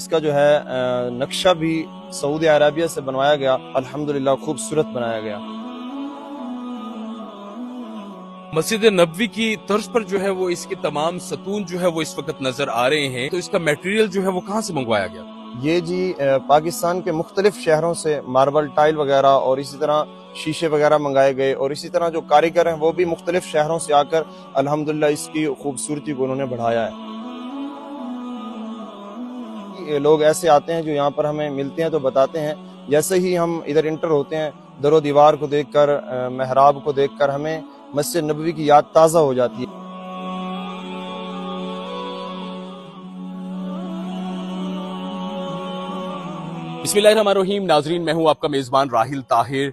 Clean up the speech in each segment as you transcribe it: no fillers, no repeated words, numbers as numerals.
اس کا جو ہے نقشہ بھی سعودی عربیہ سے بنوایا گیا، الحمدللہ خوبصورت بنایا گیا۔ مسجد نبوی کی طرز پر جو ہے وہ اس کے تمام ستون جو ہے وہ اس وقت نظر آ رہے ہیں، تو اس کا میٹیریل جو ہے وہ کہاں سے منگوایا گیا؟ یہ جی پاکستان کے مختلف شہروں سے ماربل ٹائل وغیرہ اور اسی طرح شیشے وغیرہ منگائے گئے، اور اسی طرح جو کاریگر ہیں وہ بھی مختلف شہروں سے آ کر الحمدللہ اس کی خوبصورتی کو انہوں نے بڑھایا ہے۔ لوگ ایسے آتے ہیں جو یہاں پر ہمیں ملتے ہیں تو بتاتے ہیں، جیسے ہی ہم ادھر انٹر ہوتے ہیں در و دیوار کو دیکھ کر، محراب کو دیکھ کر ہمیں مسجد نبوی کی یاد تازہ ہو جاتی ہے۔ بسم اللہ الرحمن الرحیم، ناظرین میں ہوں آپ کا میزبان راحل طاہر۔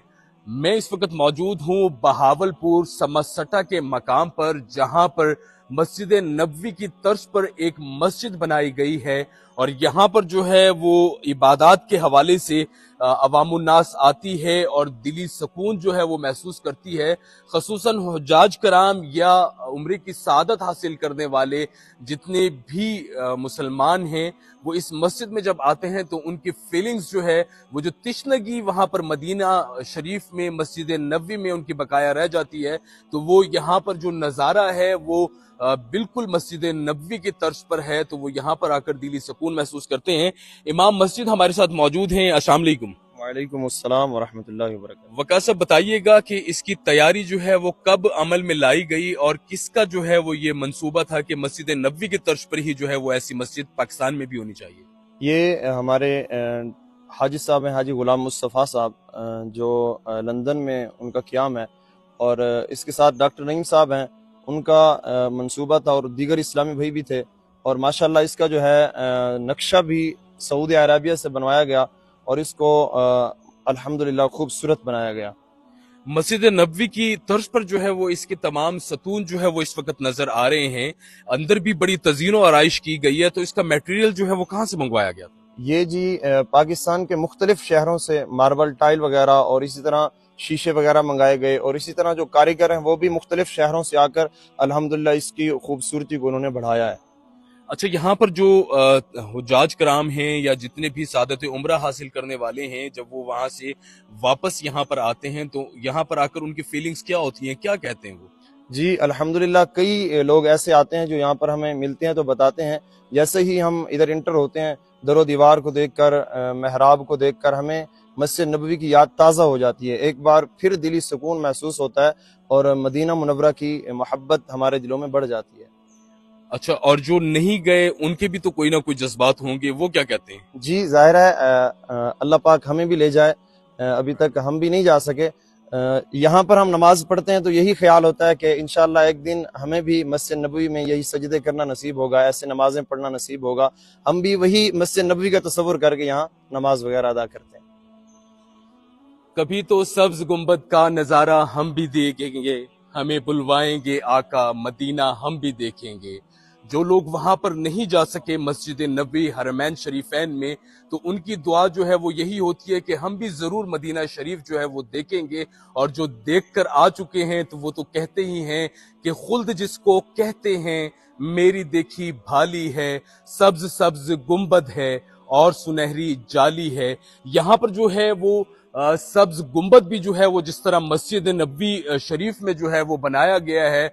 میں اس وقت موجود ہوں بہاولپور سمسٹا کے مقام پر، جہاں پر مسجد نبوی کی طرز پر ایک مسجد بنائی گئی ہے، اور یہاں پر جو ہے وہ عبادات کے حوالے سے عوام الناس آتی ہے اور دلی سکون جو ہے وہ محسوس کرتی ہے، خصوصاً حجاج کرام یا عمرے کی سعادت حاصل کرنے والے جتنے بھی مسلمان ہیں، وہ اس مسجد میں جب آتے ہیں تو ان کی فیلنگز جو ہے وہ جو تشنگی وہاں پر مدینہ شریف میں مسجد نبوی میں ان کی بقایا رہ جاتی ہے، تو وہ یہاں پر جو نظارہ ہے وہ بالکل مسجد نبوی کی طرز پر ہے، تو وہ یہاں پر آ کر دلی سکون محسوس کرتے ہیں۔ امام مسجد ہمارے ساتھ موجود ہیں، السلام علیکم۔ وعلیکم السلام ورحمۃ اللہ وبرکاتہ۔ وقار صاحب بتائیے گا کہ اس کی تیاری جو ہے وہ کب عمل میں لائی گئی، اور کس کا جو ہے وہ یہ منصوبہ تھا کہ مسجد نبوی کی طرز پر ہی جو ہے وہ ایسی مسجد پاکستان میں بھی ہونی چاہیے؟ یہ ہمارے حاجی صاحب ہیں، حاجی غلام مصطفیٰ صاحب، جو لندن میں ان کا قیام ہے، اور اس کے ساتھ ڈاکٹر نعیم صاحب ہیں، ان کا منصوبہ تھا، اور دیگر اسلامی بھائی بھی تھے، اور ماشاءاللہ اس کا جو ہے نقشہ بھی سعودی عربیہ سے بنوایا گیا، اور اس کو الحمدللہ خوبصورت بنایا گیا۔ مسجد نبوی کی طرز پر جو ہے وہ اس کے تمام ستون جو ہے وہ اس وقت نظر آ رہے ہیں، اندر بھی بڑی تزئین و آرائش کی گئی ہے، تو اس کا میٹیریل جو ہے وہ کہاں سے منگوایا گیا؟ یہ جی پاکستان کے مختلف شہروں سے ماربل ٹائل وغیرہ اور اسی طرح شیشے وغیرہ منگائے گئے، اور اسی طرح جو کاریگر ہیں وہ بھی مختلف شہروں سے آ کر الحمدللہ اس کی خوبصورتی کو انہوں نے بڑھایا ہے۔ اچھا، یہاں پر جو حجاج کرام ہیں یا جتنے بھی سعادت عمرہ حاصل کرنے والے ہیں، جب وہ وہاں سے واپس یہاں پر آتے ہیں تو یہاں پر آ کر ان کی فیلنگز کیا ہوتی ہیں، کیا کہتے ہیں وہ؟ جی الحمدللہ کئی لوگ ایسے آتے ہیں جو یہاں پر ہمیں ملتے ہیں تو بتاتے ہیں، جیسے ہی ہم ادھر انٹر ہوتے ہیں در و دیوار کو دیکھ کر، محراب کو دیکھ کر ہمیں مسجد نبوی کی یاد تازہ ہو جاتی ہے، ایک بار پھر دلی سکون محسوس ہوتا ہے، اور مدینہ منورہ کی محبت ہمارے دلوں میں بڑھ جاتی ہے۔ اچھا، اور جو نہیں گئے ان کے بھی تو کوئی نہ کوئی جذبات ہوں گے، وہ کیا کہتے ہیں؟ جی ظاہر ہے، اللہ پاک ہمیں بھی لے جائے، ابھی تک ہم بھی نہیں جا سکے۔ یہاں پر ہم نماز پڑھتے ہیں تو یہی خیال ہوتا ہے کہ انشاءاللہ ایک دن ہمیں بھی مسجد نبوی میں یہی سجدے کرنا نصیب ہوگا، ایسے نمازیں پڑھنا نصیب ہوگا، ہم بھی وہی مسجد نبوی کا تصور کر کے یہاں نماز وغیرہ ادا کرتے ہیں۔ کبھی تو سبز گنبد کا نظارہ ہم بھی دیکھیں گے، ہمیں بلوائیں گے آقا مدینہ ہم بھی دیکھیں گے۔ جو لوگ وہاں پر نہیں جا سکے مسجد نبوی حرمین شریفین میں، تو ان کی دعا جو ہے وہ یہی ہوتی ہے کہ ہم بھی ضرور مدینہ شریف جو ہے وہ دیکھیں گے، اور جو دیکھ کر آ چکے ہیں تو وہ تو کہتے ہی ہیں کہ خلد جس کو کہتے ہیں میری دیکھی بھالی ہے، سبز سبز گنبد ہے اور سنہری جالی ہے۔ یہاں پر جو ہے وہ سبز گنبد بھی جو ہے وہ جس طرح مسجد نبوی شریف میں جو ہے وہ بنایا گیا ہے،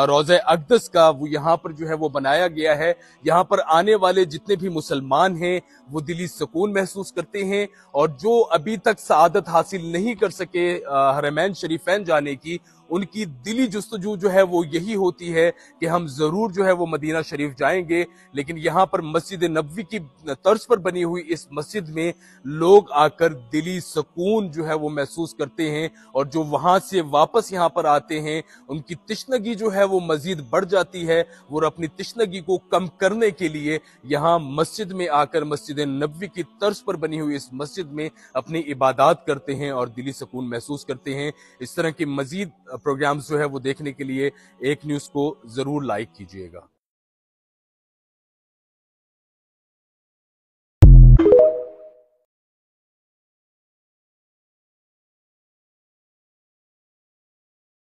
روضہ اقدس کا وہ یہاں پر جو ہے وہ بنایا گیا ہے، یہاں پر آنے والے جتنے بھی مسلمان ہیں وہ دلی سکون محسوس کرتے ہیں، اور جو ابھی تک سعادت حاصل نہیں کر سکے حرمین شریفین جانے کی، ان کی دلی جستجو جو ہے وہ یہی ہوتی ہے کہ ہم ضرور جو ہے وہ مدینہ شریف جائیں گے، لیکن یہاں پر مسجد نبوی کی طرز پر بنی ہوئی اس مسجد میں لوگ آ کر دلی سکون جو ہے وہ محسوس کرتے ہیں، اور جو وہاں سے واپس یہاں پر آتے ہیں ان کی تشنگی جو ہے وہ مزید بڑھ جاتی ہے، وہ اپنی تشنگی کو کم کرنے کے لیے یہاں مسجد میں آ کر مسجد نبوی کی طرز پر بنی ہوئی اس مسجد میں اپنی عبادات کرتے ہیں اور دلی سکون محسوس کرتے ہیں۔ اس طرح کے مزید پروگرامز جو ہے وہ دیکھنے کے لیے ایک نیوز کو ضرور لائک کیجئے گا۔